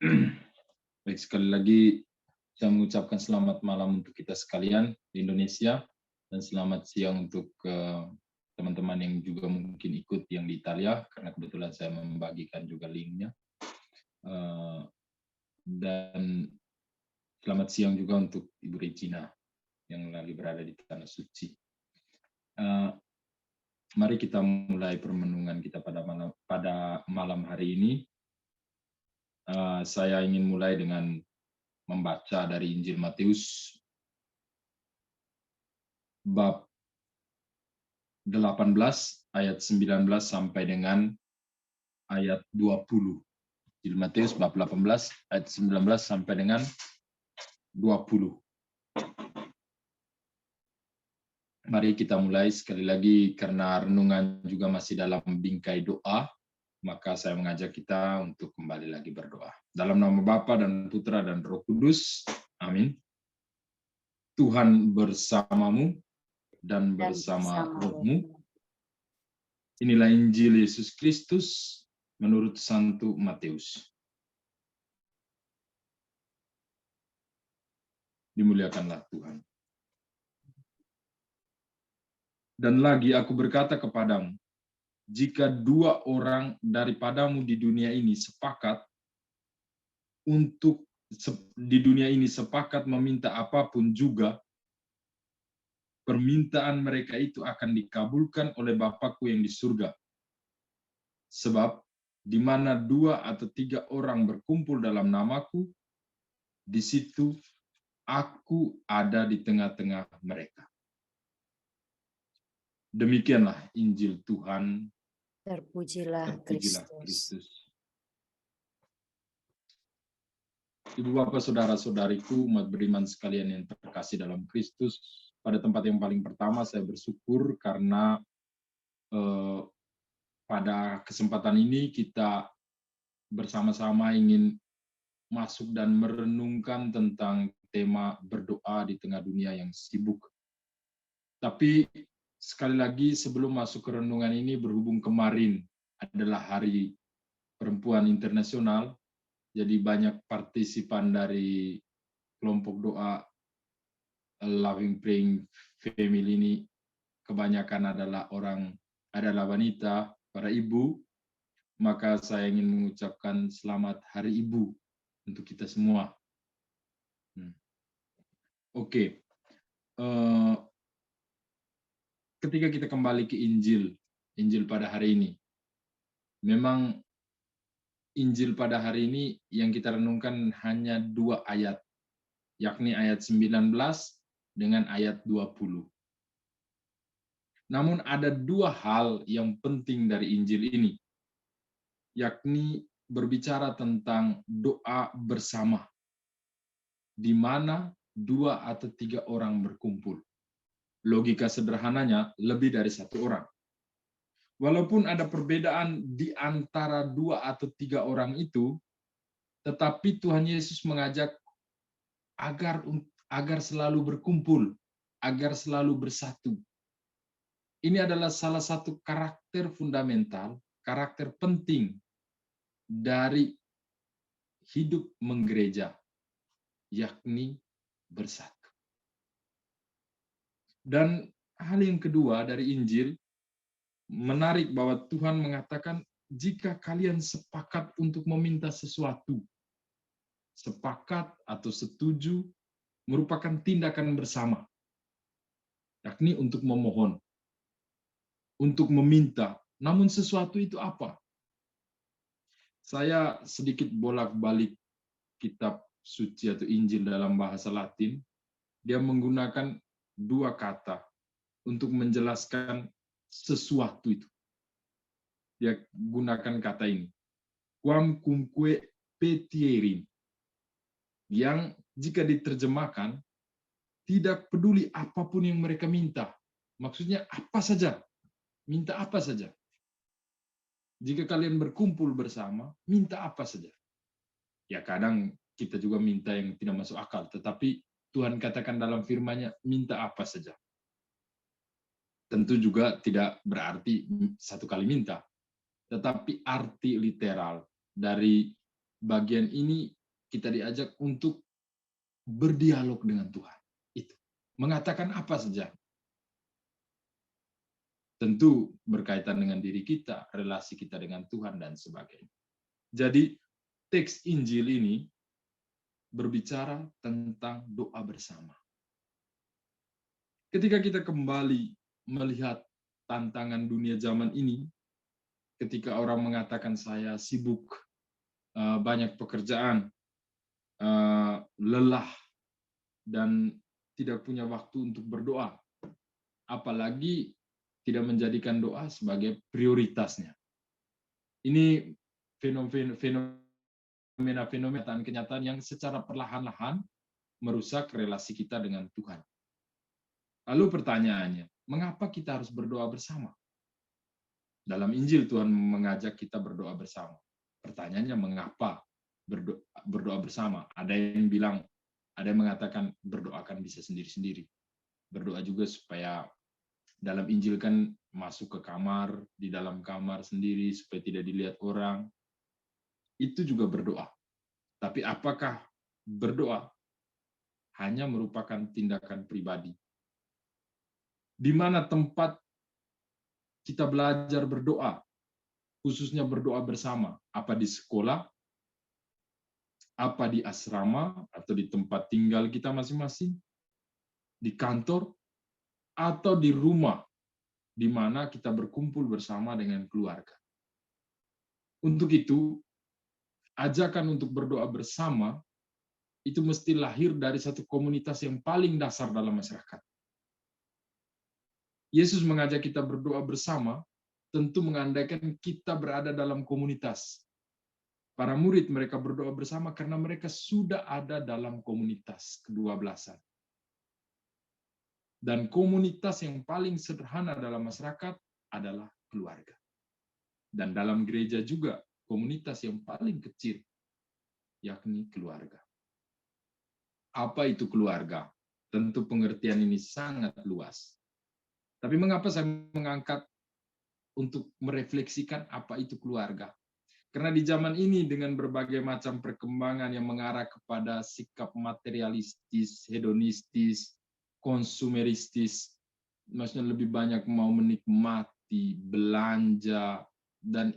Baik, sekali lagi saya mengucapkan selamat malam untuk kita sekalian di Indonesia dan selamat siang untuk teman-teman yang juga mungkin ikut yang di Italia karena kebetulan saya membagikan juga linknya. Dan selamat siang juga untuk Ibu Regina yang lagi berada di Tanah Suci. Mari kita mulai permenungan kita pada malam hari ini. Saya ingin mulai dengan membaca dari Injil Matius bab 18 ayat 19 sampai dengan ayat 20. Injil Matius bab 18 ayat 19 sampai dengan 20. Mari kita mulai sekali lagi karena renungan juga masih dalam bingkai doa, maka saya mengajak kita untuk kembali lagi berdoa. Dalam nama Bapa dan Putra dan Roh Kudus. Amin. Tuhan bersamamu dan bersama rohmu. Inilah Injil Yesus Kristus menurut Santo Matius. Dimuliakanlah Tuhan. Dan lagi aku berkata kepadamu, jika 2 orang daripadamu di dunia ini sepakat meminta apapun juga, permintaan mereka itu akan dikabulkan oleh Bapa-Ku yang di surga. Sebab di mana 2 atau 3 orang berkumpul dalam nama-Ku, di situ Aku ada di tengah-tengah mereka. Demikianlah Injil Tuhan. Terpujilah Kristus. Ibu bapak saudara-saudariku, umat beriman sekalian yang terkasih dalam Kristus, pada tempat yang paling pertama saya bersyukur karena pada kesempatan ini kita bersama-sama ingin masuk dan merenungkan tentang tema berdoa di tengah dunia yang sibuk. Tapi sekali lagi sebelum masuk ke renungan ini, berhubung kemarin adalah Hari Perempuan Internasional, jadi banyak partisipan dari kelompok doa Loving Praying Family ini kebanyakan adalah wanita, para ibu, maka saya ingin mengucapkan selamat Hari Ibu untuk kita semua. Oke. Ketika kita kembali ke Injil pada hari ini, memang Injil pada hari ini yang kita renungkan hanya 2 ayat, yakni ayat 19 dengan ayat 20. Namun ada 2 hal yang penting dari Injil ini, yakni berbicara tentang doa bersama, di mana 2 atau 3 orang berkumpul. Logika sederhananya lebih dari 1 orang. Walaupun ada perbedaan di antara 2 atau 3 orang itu, tetapi Tuhan Yesus mengajak agar selalu berkumpul, agar selalu bersatu. Ini adalah salah satu karakter fundamental, karakter penting dari hidup menggereja, yakni bersatu. Dan hal yang kedua dari Injil, menarik bahwa Tuhan mengatakan, jika kalian sepakat untuk meminta sesuatu, sepakat atau setuju merupakan tindakan bersama, yakni untuk memohon, untuk meminta. Namun sesuatu itu apa? Saya sedikit bolak-balik kitab suci atau Injil dalam bahasa Latin. Dia menggunakan 2 kata untuk menjelaskan sesuatu itu. Dia gunakan kata ini, quamcunque petierim, yang jika diterjemahkan, tidak peduli apapun yang mereka minta. Maksudnya apa saja, minta apa saja. Jika kalian berkumpul bersama, minta apa saja. Ya kadang kita juga minta yang tidak masuk akal, tetapi Tuhan katakan dalam firman-Nya, minta apa saja. Tentu juga tidak berarti 1 kali minta, tetapi arti literal dari bagian ini kita diajak untuk berdialog dengan Tuhan. Itu. Mengatakan apa saja. Tentu berkaitan dengan diri kita, relasi kita dengan Tuhan, dan sebagainya. Jadi, teks Injil ini berbicara tentang doa bersama. Ketika kita kembali melihat tantangan dunia zaman ini, ketika orang mengatakan saya sibuk, banyak pekerjaan, lelah, dan tidak punya waktu untuk berdoa, apalagi tidak menjadikan doa sebagai prioritasnya. Ini fenomena-fenomena kenyataan yang secara perlahan-lahan merusak relasi kita dengan Tuhan. Lalu pertanyaannya, mengapa kita harus berdoa bersama? Dalam Injil Tuhan mengajak kita berdoa bersama. Pertanyaannya, mengapa berdoa bersama? Ada yang mengatakan berdoa kan bisa sendiri-sendiri. Berdoa juga supaya dalam Injil kan masuk ke kamar, di dalam kamar sendiri supaya tidak dilihat orang. Itu juga berdoa. Tapi apakah berdoa hanya merupakan tindakan pribadi? Di mana tempat kita belajar berdoa, khususnya berdoa bersama? Apa di sekolah? Apa di asrama atau di tempat tinggal kita masing-masing? Di kantor? Atau di rumah, di mana kita berkumpul bersama dengan keluarga? Untuk itu, ajakan untuk berdoa bersama itu mesti lahir dari satu komunitas yang paling dasar dalam masyarakat. Yesus mengajak kita berdoa bersama, tentu mengandaikan kita berada dalam komunitas. Para murid mereka berdoa bersama karena mereka sudah ada dalam komunitas kedua-belasan. Dan komunitas yang paling sederhana dalam masyarakat adalah keluarga. Dan dalam gereja juga komunitas yang paling kecil, yakni keluarga. Apa itu keluarga? Tentu pengertian ini sangat luas. Tapi mengapa saya mengangkat untuk merefleksikan apa itu keluarga? Karena di zaman ini dengan berbagai macam perkembangan yang mengarah kepada sikap materialistis, hedonistis, konsumeristis, maksudnya lebih banyak mau menikmati, belanja, dan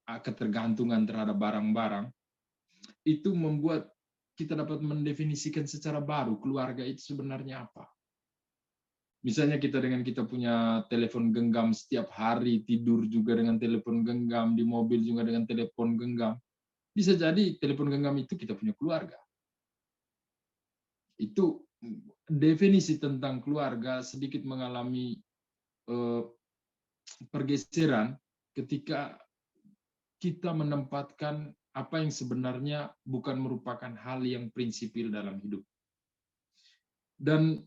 ketergantungan terhadap barang-barang, itu membuat kita dapat mendefinisikan secara baru keluarga itu sebenarnya apa. Misalnya kita punya telepon genggam setiap hari, tidur juga dengan telepon genggam, di mobil juga dengan telepon genggam. Bisa jadi telepon genggam itu kita punya keluarga. Itu definisi tentang keluarga sedikit mengalami pergeseran ketika kita menempatkan apa yang sebenarnya bukan merupakan hal yang prinsipil dalam hidup. Dan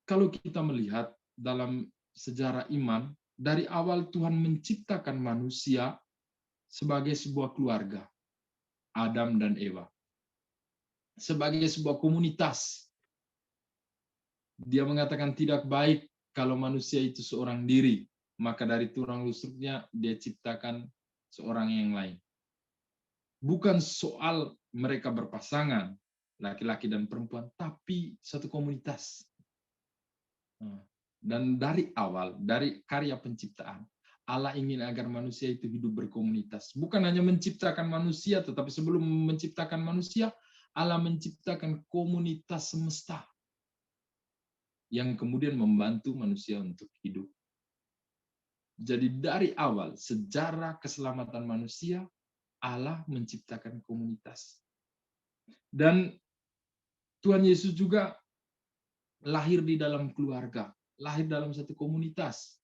kalau kita melihat dalam sejarah iman, dari awal Tuhan menciptakan manusia sebagai sebuah keluarga, Adam dan Eva. Sebagai sebuah komunitas. Dia mengatakan tidak baik kalau manusia itu seorang diri, maka dari tulang rusuknya dia ciptakan seorang yang lain. Bukan soal mereka berpasangan, laki-laki dan perempuan, tapi satu komunitas. Dan dari awal, dari karya penciptaan, Allah ingin agar manusia itu hidup berkomunitas. Bukan hanya menciptakan manusia, tetapi sebelum menciptakan manusia, Allah menciptakan komunitas semesta yang kemudian membantu manusia untuk hidup. Jadi dari awal, sejarah keselamatan manusia, Allah menciptakan komunitas. Dan Tuhan Yesus juga lahir di dalam keluarga, lahir dalam satu komunitas.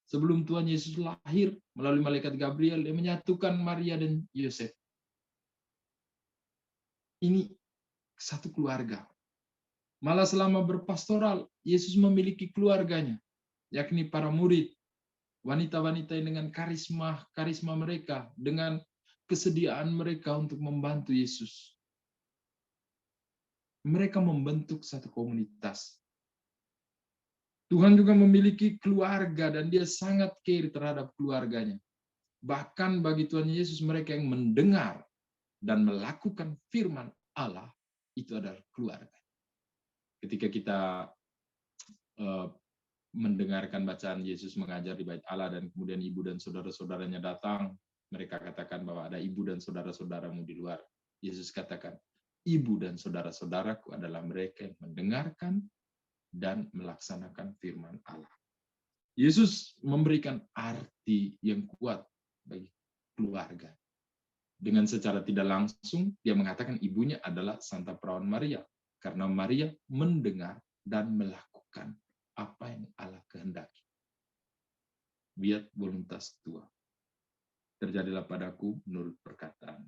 Sebelum Tuhan Yesus lahir, melalui malaikat Gabriel, dia menyatukan Maria dan Yosef. Ini satu keluarga. Malah selama berpastoral, Yesus memiliki keluarganya, yakni para murid, wanita-wanita dengan karisma mereka, dengan kesediaan mereka untuk membantu Yesus. Mereka membentuk satu komunitas. Tuhan juga memiliki keluarga dan dia sangat care terhadap keluarganya. Bahkan bagi Tuhan Yesus, mereka yang mendengar dan melakukan firman Allah itu adalah keluarga. Ketika kita mendengarkan bacaan Yesus mengajar di Bait Allah dan kemudian ibu dan saudara-saudaranya datang, mereka katakan bahwa ada ibu dan saudara-saudaramu di luar. Yesus katakan, ibu dan saudara-saudaraku adalah mereka yang mendengarkan dan melaksanakan firman Allah. Yesus memberikan arti yang kuat bagi keluarga. Dengan secara tidak langsung, dia mengatakan ibunya adalah Santa Perawan Maria. Karena Maria mendengar dan melakukan apa yang Allah kehendaki. Biat voluntas tua. Terjadilah padaku menurut perkataan.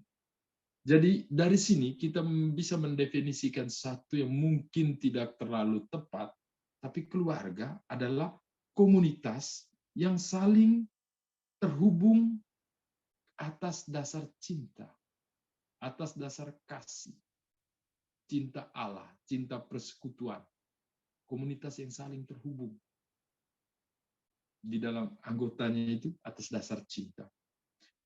Jadi dari sini kita bisa mendefinisikan satu yang mungkin tidak terlalu tepat, tapi keluarga adalah komunitas yang saling terhubung atas dasar cinta, atas dasar kasih, cinta Allah, cinta persekutuan, komunitas yang saling terhubung di dalam anggotanya itu atas dasar cinta.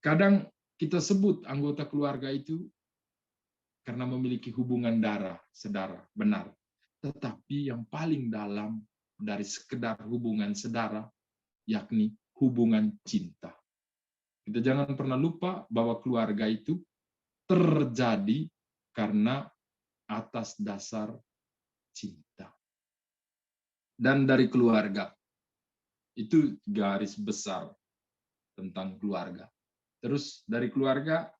Kadang kita sebut anggota keluarga itu karena memiliki hubungan darah, saudara, benar. Tetapi yang paling dalam dari sekedar hubungan saudara, yakni hubungan cinta. Kita jangan pernah lupa bahwa keluarga itu terjadi karena atas dasar cinta. Dan dari keluarga, itu garis besar tentang keluarga. Terus dari keluarga,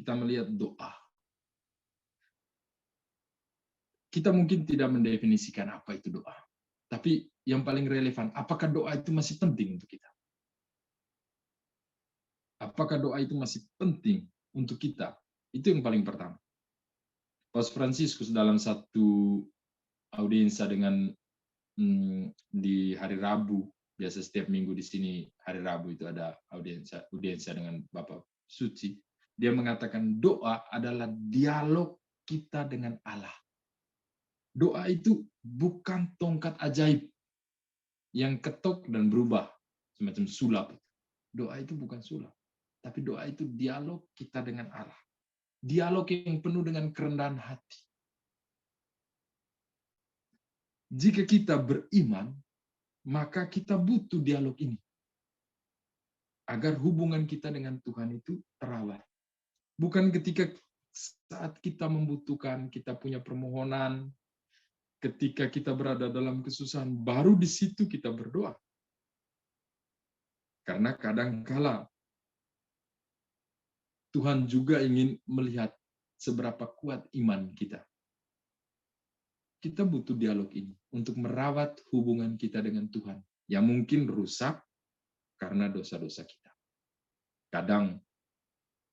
kita melihat doa. Kita mungkin tidak mendefinisikan apa itu doa. Tapi yang paling relevan, apakah doa itu masih penting untuk kita? Apakah doa itu masih penting untuk kita? Itu yang paling pertama. Paus Fransiskus dalam satu audiensa dengan di hari Rabu, biasa setiap minggu di sini hari Rabu itu ada audiensa dengan Bapak Suci. Dia mengatakan doa adalah dialog kita dengan Allah. Doa itu bukan tongkat ajaib yang ketok dan berubah semacam sulap. Doa itu bukan sulap, tapi doa itu dialog kita dengan Allah. Dialog yang penuh dengan kerendahan hati. Jika kita beriman, maka kita butuh dialog ini. Agar hubungan kita dengan Tuhan itu terawat. Bukan ketika saat kita membutuhkan, kita punya permohonan, ketika kita berada dalam kesusahan, baru di situ kita berdoa. Karena kadangkala Tuhan juga ingin melihat seberapa kuat iman kita. Kita butuh dialog ini untuk merawat hubungan kita dengan Tuhan yang mungkin rusak karena dosa-dosa kita. Kadang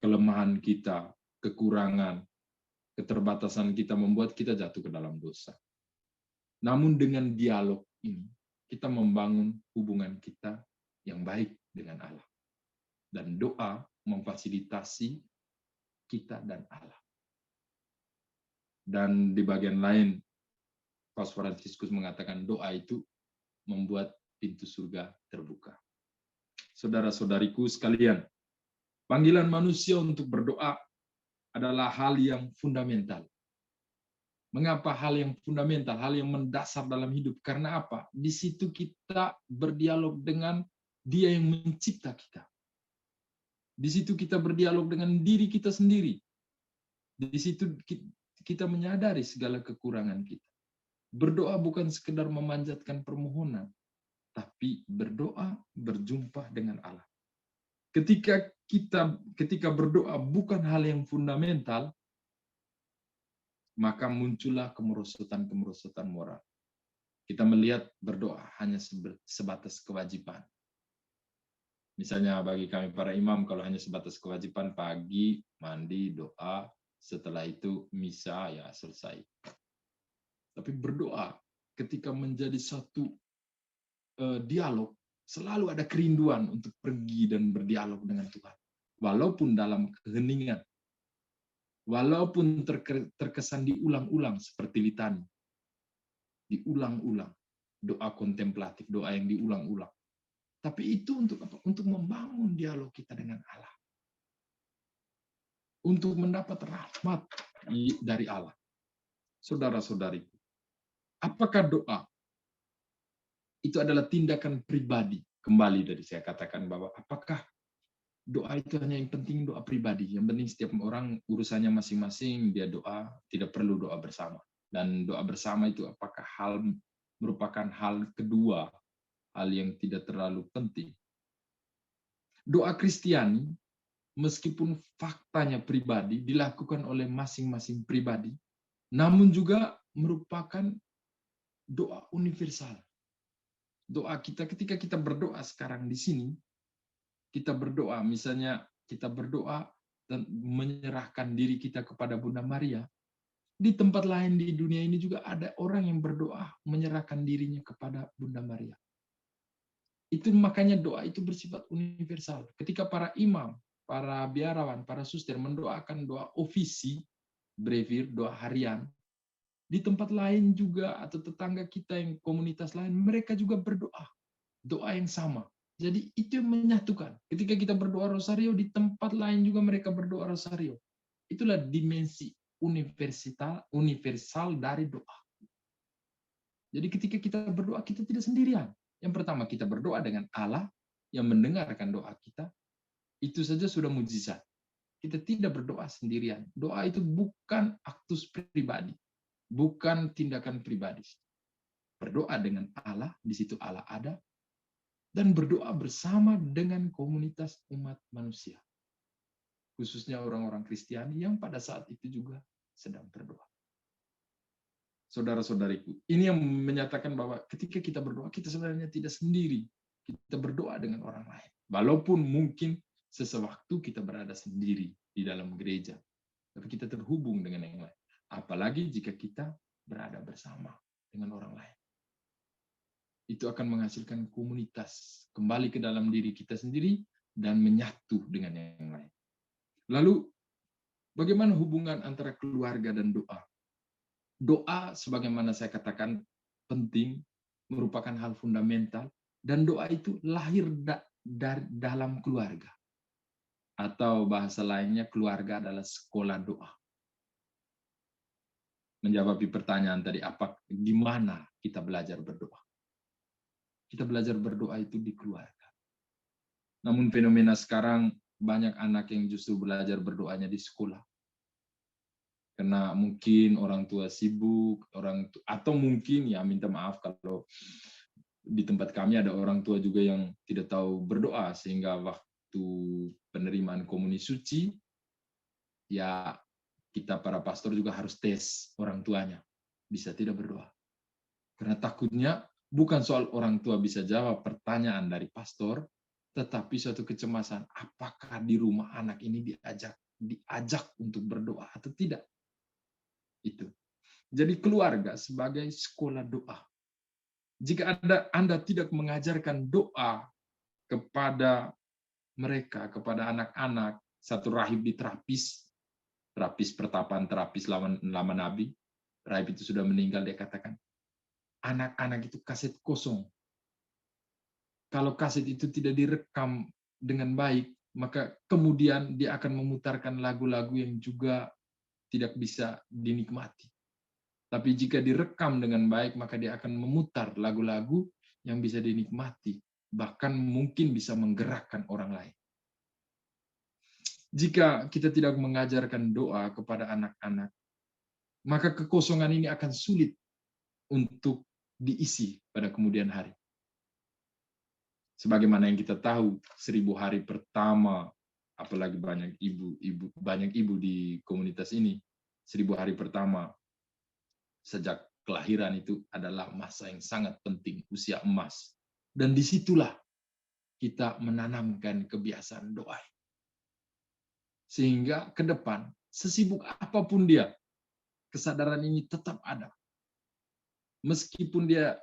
kelemahan kita, kekurangan, keterbatasan kita membuat kita jatuh ke dalam dosa. Namun dengan dialog ini, kita membangun hubungan kita yang baik dengan Allah. Dan doa memfasilitasi kita dan Allah. Dan di bagian lain, Paus Fransiskus mengatakan doa itu membuat pintu surga terbuka. Saudara-saudariku sekalian, panggilan manusia untuk berdoa adalah hal yang fundamental. Mengapa hal yang fundamental, hal yang mendasar dalam hidup? Karena apa? Di situ kita berdialog dengan Dia yang mencipta kita. Di situ kita berdialog dengan diri kita sendiri. Di situ kita menyadari segala kekurangan kita. Berdoa bukan sekedar memanjatkan permohonan, tapi berdoa berjumpa dengan Allah. Ketika berdoa bukan hal yang fundamental, maka muncullah kemerosotan moral. Kita melihat berdoa hanya sebatas kewajiban. Misalnya bagi kami para imam, kalau hanya sebatas kewajiban pagi, mandi, doa, setelah itu misa, ya selesai. Tapi berdoa ketika menjadi satu dialog, selalu ada kerinduan untuk pergi dan berdialog dengan Tuhan. Walaupun dalam keheningan, walaupun terkesan diulang-ulang seperti litani. Diulang-ulang. Doa kontemplatif, doa yang diulang-ulang. Tapi itu untuk apa? Untuk membangun dialog kita dengan Allah. Untuk mendapat rahmat dari Allah. Saudara-saudariku, apakah doa itu adalah tindakan pribadi? Kembali dari saya katakan bahwa apakah doa itu hanya yang penting doa pribadi? Yang penting setiap orang urusannya masing-masing, dia doa, tidak perlu doa bersama. Dan doa bersama itu apakah merupakan hal kedua, hal yang tidak terlalu penting? Doa Kristiani, meskipun faktanya pribadi, dilakukan oleh masing-masing pribadi, namun juga merupakan doa universal. Doa kita ketika kita berdoa sekarang di sini, kita berdoa, misalnya kita berdoa dan menyerahkan diri kita kepada Bunda Maria, di tempat lain di dunia ini juga ada orang yang berdoa menyerahkan dirinya kepada Bunda Maria. Itu makanya doa itu bersifat universal. Ketika para imam, para biarawan, para suster mendoakan doa ofisi, brevir, doa harian, di tempat lain juga atau tetangga kita yang komunitas lain, mereka juga berdoa. Doa yang sama. Jadi itu yang menyatukan. Ketika kita berdoa rosario, di tempat lain juga mereka berdoa rosario. Itulah dimensi universal dari doa. Jadi ketika kita berdoa, kita tidak sendirian. Yang pertama, kita berdoa dengan Allah yang mendengarkan doa kita. Itu saja sudah mujizat. Kita tidak berdoa sendirian. Doa itu bukan aktus pribadi. Bukan tindakan pribadi. Berdoa dengan Allah, di situ Allah ada, dan berdoa bersama dengan komunitas umat manusia. Khususnya orang-orang Kristiani yang pada saat itu juga sedang berdoa. Saudara-saudariku, ini yang menyatakan bahwa ketika kita berdoa, kita sebenarnya tidak sendiri. Kita berdoa dengan orang lain. Walaupun mungkin sesewaktu kita berada sendiri di dalam gereja. Tapi kita terhubung dengan yang lain. Apalagi jika kita berada bersama dengan orang lain. Itu akan menghasilkan komunitas. Kembali ke dalam diri kita sendiri dan menyatu dengan yang lain. Lalu, bagaimana hubungan antara keluarga dan doa? Doa, sebagaimana saya katakan, penting, merupakan hal fundamental, dan doa itu lahir dari dalam keluarga. Atau bahasa lainnya, keluarga adalah sekolah doa. Menjawab pertanyaan tadi, di mana kita belajar berdoa? Kita belajar berdoa itu di keluarga. Namun fenomena sekarang, banyak anak yang justru belajar berdoanya di sekolah. Karena mungkin orang tua sibuk, atau mungkin ya minta maaf kalau di tempat kami ada orang tua juga yang tidak tahu berdoa, sehingga waktu penerimaan komuni suci, ya kita para pastor juga harus tes orang tuanya, bisa tidak berdoa. Karena takutnya bukan soal orang tua bisa jawab pertanyaan dari pastor, tetapi suatu kecemasan, apakah di rumah anak ini diajak untuk berdoa atau tidak. Itu. Jadi keluarga sebagai sekolah doa. Jika Anda tidak mengajarkan doa kepada mereka, kepada anak-anak, satu rahib di terapis pertapaan terapis lama Nabi, rahib itu sudah meninggal, dia katakan, anak-anak itu kaset kosong. Kalau kaset itu tidak direkam dengan baik, maka kemudian dia akan memutarkan lagu-lagu yang juga tidak bisa dinikmati. Tapi jika direkam dengan baik, maka dia akan memutar lagu-lagu yang bisa dinikmati, bahkan mungkin bisa menggerakkan orang lain. Jika kita tidak mengajarkan doa kepada anak-anak, maka kekosongan ini akan sulit untuk diisi pada kemudian hari. Sebagaimana yang kita tahu, 1000 hari pertama, apalagi banyak ibu di komunitas ini, 1000 hari pertama sejak kelahiran itu adalah masa yang sangat penting, usia emas. Dan disitulah kita menanamkan kebiasaan doa. Sehingga ke depan, sesibuk apapun dia, kesadaran ini tetap ada. Meskipun dia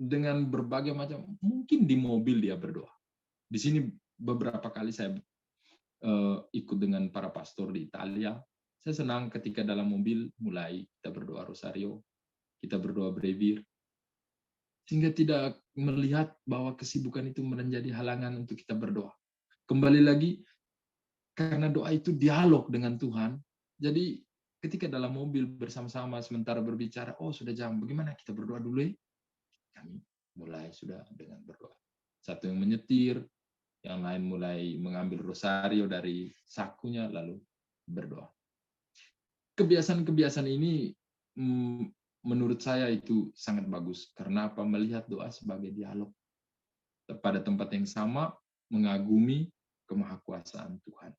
dengan berbagai macam, mungkin di mobil dia berdoa. Di sini beberapa kali saya ikut dengan para pastor di Italia. Saya senang ketika dalam mobil mulai kita berdoa rosario, kita berdoa brevir. sehingga tidak melihat bahwa kesibukan itu menjadi halangan untuk kita berdoa. Kembali lagi, karena doa itu dialog dengan Tuhan, jadi ketika dalam mobil bersama-sama sementara berbicara, oh sudah jam, bagaimana kita berdoa dulu ya? Kami mulai sudah dengan berdoa. Satu yang menyetir, yang lain mulai mengambil rosario dari sakunya, lalu berdoa. Kebiasaan-kebiasaan ini menurut saya itu sangat bagus. Karena apa? Melihat doa sebagai dialog. Pada tempat yang sama, mengagumi kemahakuasaan Tuhan.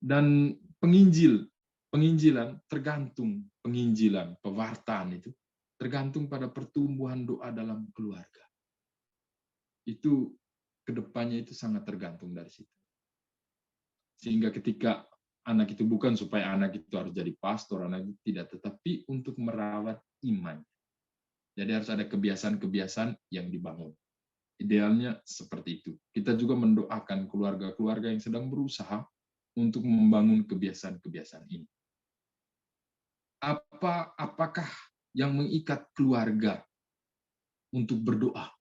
Dan penginjilan tergantung, penginjilan, pewartaan itu tergantung pada pertumbuhan doa dalam keluarga. Itu kedepannya itu sangat tergantung dari situ. Sehingga ketika anak itu bukan supaya anak itu harus jadi pastor, anak itu tidak, tetapi untuk merawat iman. Jadi harus ada kebiasaan-kebiasaan yang dibangun. Idealnya seperti itu. Kita juga mendoakan keluarga-keluarga yang sedang berusaha untuk membangun kebiasaan-kebiasaan ini. Apakah yang mengikat keluarga untuk berdoa?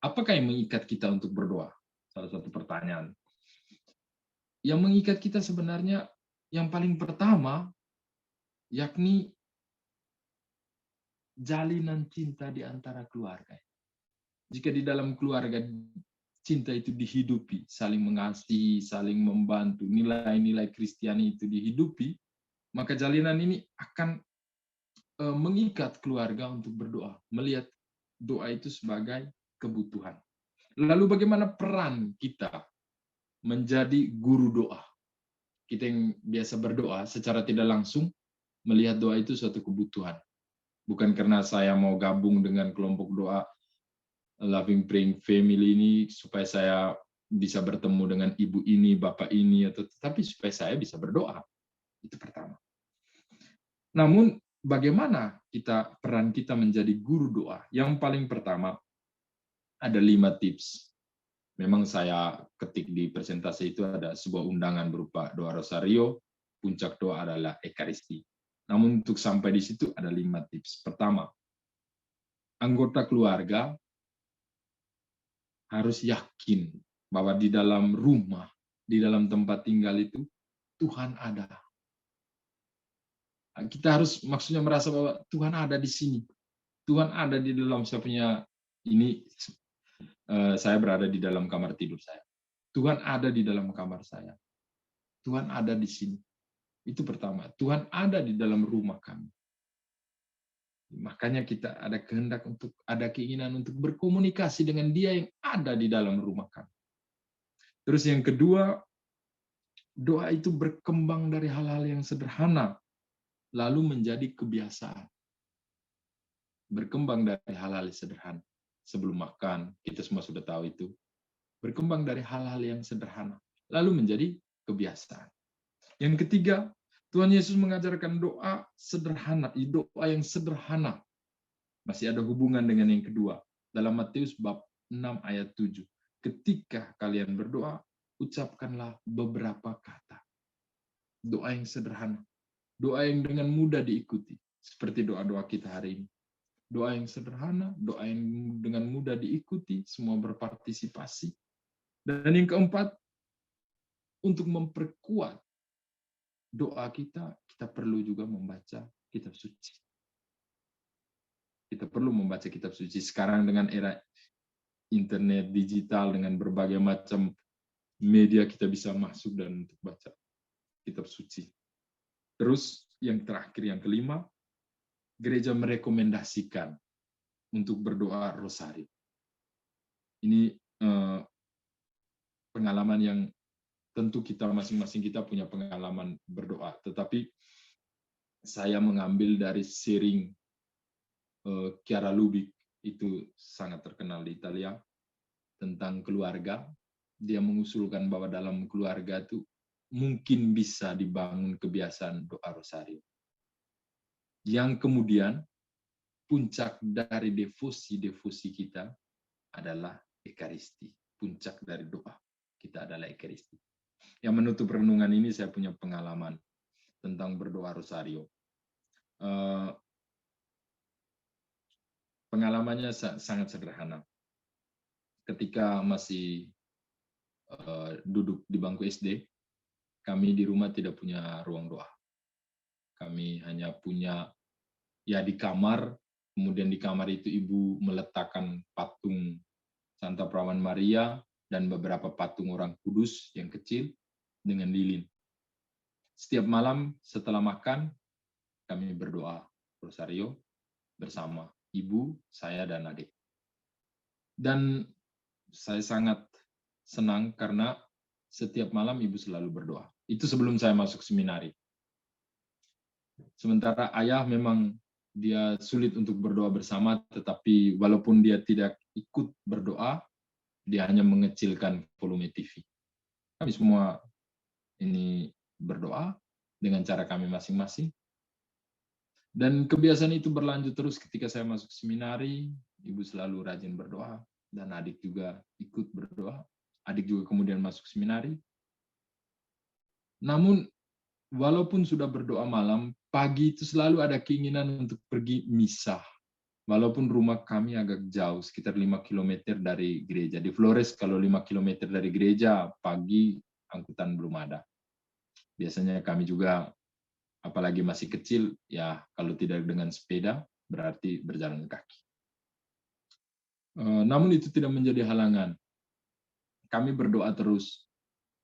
Apakah yang mengikat kita untuk berdoa? Salah satu pertanyaan. Yang mengikat kita sebenarnya yang paling pertama, yakni jalinan cinta di antara keluarga. Jika di dalam keluarga cinta itu dihidupi, saling mengasihi, saling membantu, nilai-nilai Kristiani itu dihidupi, maka jalinan ini akan mengikat keluarga untuk berdoa, melihat doa itu sebagai kebutuhan. Lalu bagaimana peran kita menjadi guru doa? Kita yang biasa berdoa secara tidak langsung melihat doa itu suatu kebutuhan. Bukan karena saya mau gabung dengan kelompok doa Loving Praying Family ini supaya saya bisa bertemu dengan ibu ini, bapak ini, atau tetapi supaya saya bisa berdoa. Itu pertama. Namun bagaimana peran kita menjadi guru doa? Yang paling pertama ada 5 tips. Memang saya ketik di presentasi itu ada sebuah undangan berupa doa rosario, puncak doa adalah ekaristi. Namun untuk sampai di situ ada 5 tips. Pertama, anggota keluarga harus yakin bahwa di dalam rumah, di dalam tempat tinggal itu Tuhan ada. Kita harus maksudnya merasa bahwa Tuhan ada di sini. Tuhan ada di dalam saya punya ini, saya berada di dalam kamar tidur saya. Tuhan ada di dalam kamar saya. Tuhan ada di sini. Itu pertama. Tuhan ada di dalam rumah kami. Makanya kita ada kehendak untuk, ada keinginan untuk berkomunikasi dengan Dia yang ada di dalam rumah kami. Terus yang kedua, doa itu berkembang dari hal-hal yang sederhana, lalu menjadi kebiasaan. Berkembang dari hal-hal sederhana. Sebelum makan, kita semua sudah tahu itu. Berkembang dari hal-hal yang sederhana, lalu menjadi kebiasaan. Yang ketiga, Tuhan Yesus mengajarkan doa sederhana, doa yang sederhana. Masih ada hubungan dengan yang kedua. Dalam Matius bab 6 ayat 7. Ketika kalian berdoa, ucapkanlah beberapa kata. Doa yang sederhana. Doa yang dengan mudah diikuti. Seperti doa-doa kita hari ini. Doa yang sederhana, doa yang dengan mudah diikuti, semua berpartisipasi. Dan yang keempat, untuk memperkuat doa kita perlu juga membaca kitab suci. Kita perlu membaca kitab suci. Sekarang dengan era internet digital, dengan berbagai macam media, kita bisa masuk dan untuk baca kitab suci. Terus yang terakhir, yang kelima, gereja merekomendasikan untuk berdoa rosario. Ini pengalaman yang tentu kita masing-masing kita punya pengalaman berdoa, tetapi saya mengambil dari sharing Chiara Lubich, itu sangat terkenal di Italia, tentang keluarga. Dia mengusulkan bahwa dalam keluarga itu mungkin bisa dibangun kebiasaan doa rosario. Yang kemudian puncak dari devosi kita adalah ekaristi. Puncak dari doa kita adalah ekaristi. Yang menutup renungan ini saya punya pengalaman tentang berdoa rosario. Pengalamannya sangat sederhana. Ketika masih duduk di bangku SD, kami di rumah tidak punya ruang doa. Kami hanya punya ya di kamar, kemudian di kamar itu ibu meletakkan patung Santa Perawan Maria dan beberapa patung orang kudus yang kecil dengan lilin. Setiap malam setelah makan, kami berdoa rosario bersama ibu, saya, dan adik. Dan saya sangat senang karena setiap malam ibu selalu berdoa. Itu sebelum saya masuk seminari. Sementara ayah memang dia sulit untuk berdoa bersama, tetapi walaupun dia tidak ikut berdoa, dia hanya mengecilkan volume TV. Kami semua ini berdoa dengan cara kami masing-masing. Dan kebiasaan itu berlanjut terus ketika saya masuk seminari, ibu selalu rajin berdoa, dan adik juga ikut berdoa. Adik juga kemudian masuk seminari. Namun, walaupun sudah berdoa malam, pagi itu selalu ada keinginan untuk pergi misa. Walaupun rumah kami agak jauh, sekitar 5 km dari gereja. Di Flores, kalau 5 km dari gereja, pagi angkutan belum ada. Biasanya kami juga, apalagi masih kecil, ya kalau tidak dengan sepeda, berarti berjalan kaki. Namun itu tidak menjadi halangan. Kami berdoa terus.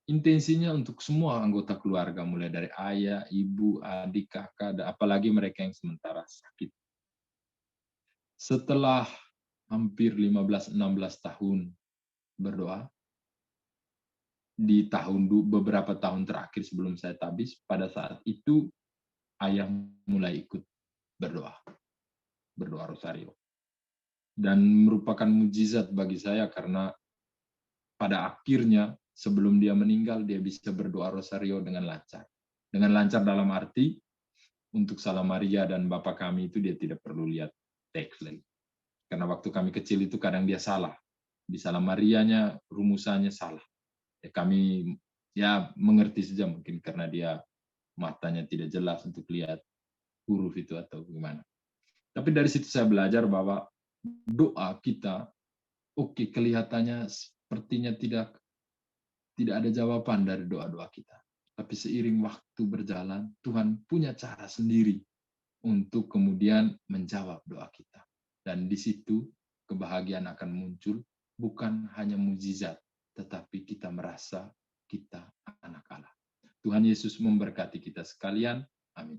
Intensinya untuk semua anggota keluarga, mulai dari ayah, ibu, adik, kakak, dan apalagi mereka yang sementara sakit. Setelah hampir 15-16 tahun berdoa, di beberapa tahun terakhir sebelum saya tabis, pada saat itu ayah mulai ikut berdoa rosario. Dan merupakan mujizat bagi saya karena pada akhirnya sebelum dia meninggal, dia bisa berdoa rosario dengan lancar. Dengan lancar dalam arti, untuk Salam Maria dan Bapa kami itu dia tidak perlu lihat teks lagi. Karena waktu kami kecil itu kadang dia salah. Di Salam Marianya rumusannya salah. Ya, kami ya mengerti saja mungkin karena dia matanya tidak jelas untuk lihat huruf itu atau gimana. Tapi dari situ saya belajar bahwa doa kita, oke, kelihatannya sepertinya tidak ada jawaban dari doa-doa kita. Tapi seiring waktu berjalan, Tuhan punya cara sendiri untuk kemudian menjawab doa kita. Dan di situ kebahagiaan akan muncul, bukan hanya mukjizat, tetapi kita merasa kita anak Allah. Tuhan Yesus memberkati kita sekalian. Amin.